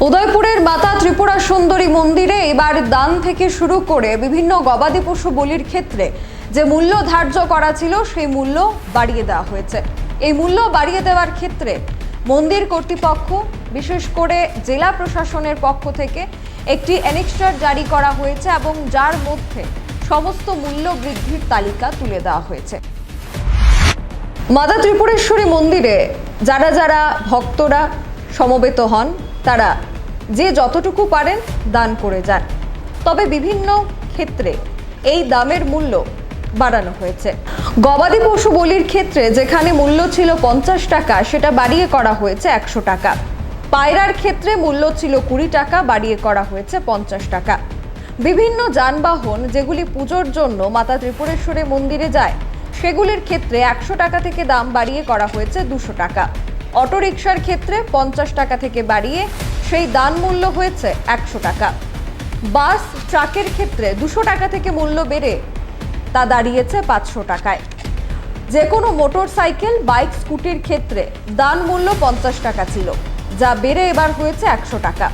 উদয়পুরের মাতা ত্রিপুরা সুন্দরী মন্দিরে এবার দান থেকে শুরু করে বিভিন্ন গবাদি পশু বলির ক্ষেত্রে যে মূল্য ধার্য করা ছিল সেই মূল্য বাড়িয়ে দেওয়া হয়েছে। এই মূল্য বাড়িয়ে দেওয়ার ক্ষেত্রে মন্দির কর্তৃপক্ষ বিশেষ করে জেলা প্রশাসনের পক্ষ থেকে একটি অ্যানেক্সার জারি করা হয়েছে এবং যার মধ্যে সমস্ত মূল্য বৃদ্ধির তালিকা তুলে দেওয়া হয়েছে। মাতা ত্রিপুরেশ্বরী মন্দিরে যারা যারা ভক্তরা সমবেত হন তারা যে যতটুকু পারেন দান করে যান, তবে বিভিন্ন ক্ষেত্রে এই দামের মূল্য বাড়ানো হয়েছে। গবাদি পশু বলির ক্ষেত্রে যেখানে মূল্য ছিল 50 টাকা সেটা বাড়িয়ে করা হয়েছে 100 টাকা। পায়রার ক্ষেত্রে মূল্য ছিল 20 টাকা, বাড়িয়ে করা হয়েছে 50 টাকা। বিভিন্ন যানবাহন যেগুলি পুজোর জন্য মাতা ত্রিপুরেশ্বরী মন্দিরে যায় সেগুলির ক্ষেত্রে 100 টাকা থেকে দাম বাড়িয়ে করা হয়েছে 200 টাকা। অটোরিকশার ক্ষেত্রে 50 টাকা থেকে বাড়িয়ে সেই দান মূল্য হয়েছে 100 টাকা। বাস ট্রাকের ক্ষেত্রে 200 টাকা থেকে মূল্য বেড়ে তা দাঁড়িয়েছে 500 টাকায়। যে কোনো মোটর সাইকেল, বাইক, স্কুটির ক্ষেত্রে দান মূল্য 50 টাকা ছিল, যা বেড়ে এবার হয়েছে 100 টাকা।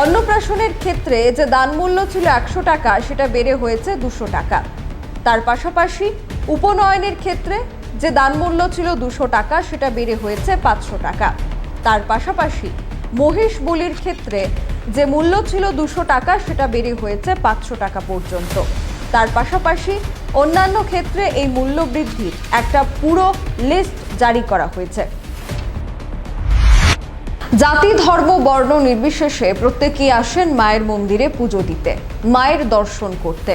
অন্নপ্রাশনের ক্ষেত্রে যে দান মূল্য ছিল 100 টাকা সেটা বেড়ে হয়েছে 200 টাকা। তার পাশাপাশি উপনয়নের ক্ষেত্রে যে দান মূল্য ছিল 200 টাকা সেটা বেড়ে হয়েছে 500 টাকা। তার পাশাপাশি মহিষ বলির ক্ষেত্রে যে মূল্য ছিল 200 টাকা সেটা বেড়ে হয়েছে 500 টাকা পর্যন্ত। তার পাশাপাশি অন্যান্য ক্ষেত্রে এই মূল্য বৃদ্ধির একটা পুরো লিস্ট জারি করা হয়েছে। জাতি, ধর্ম, বর্ণ নির্বিশেষে প্রত্যেকেই আসেন মায়ের মন্দিরে পুজো দিতে, মায়ের দর্শন করতে।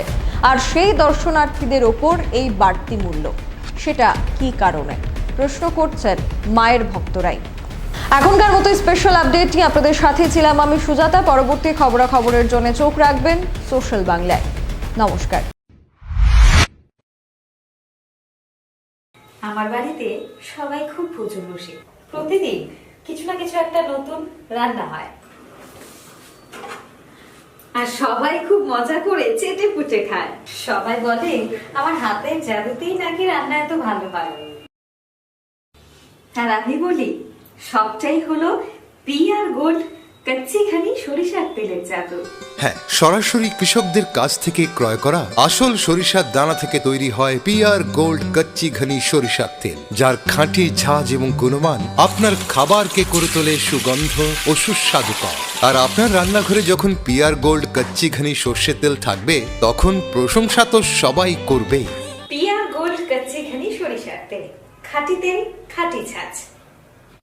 আর সেই দর্শনার্থীদের ওপর এই বাড়তি মূল্য, সেটা কি কারণে প্রশ্ন করছেন মায়ের ভক্তরাই। এখনকার মতো স্পেশাল আপডেট নিয়ে আপনাদের সাথে ছিলাম আমি সুজাতা। পরবর্তী খবরাখবরের জন্য চোখ রাখবেন সোশ্যাল বাংলায়। নমস্কার। আমার বাড়িতে সবাই খুব পুজো বসে, প্রতিদিন কিছু না কিছু একটা নতুন রান্না হয়, আর সবাই খুব মজা করে চেটে পুটে খায়। সবাই বলে আমার হাতের জাদুতেই নাকি রান্না এত ভালো হয়। আর আমি বলি সবটাই হলো পিআর গোল্ড কচ্চি ঘনি সরিষার তেলের জাদু। হ্যাঁ, সরাসরি কৃষকদের কাছ থেকে ক্রয় করা আসল সরিষার দানা থেকে তৈরি হয় পিআর গোল্ড কচ্চি ঘনি সরিষার তেল, যার খাঁটি ঝাঁজ এবং গুণমান আপনার খাবারকে করে তোলে সুগন্ধ ও সুস্বাদুকর। আর আপনার রান্নাঘরে যখন পিআর গোল্ড কচ্চি ঘনি সর্ষের তেল থাকবে তখন প্রশংসা তো সবাই করবে। পিআর গোল্ড কচ্চি ঘনি সরিষার তেল, খাঁটি তেল, খাঁটি ঝাঁজ।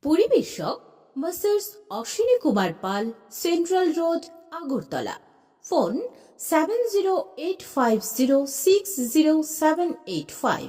পরিবেশক Messrs Ashwini Kumar Pal, central road, Agartala. Phone 7085060785।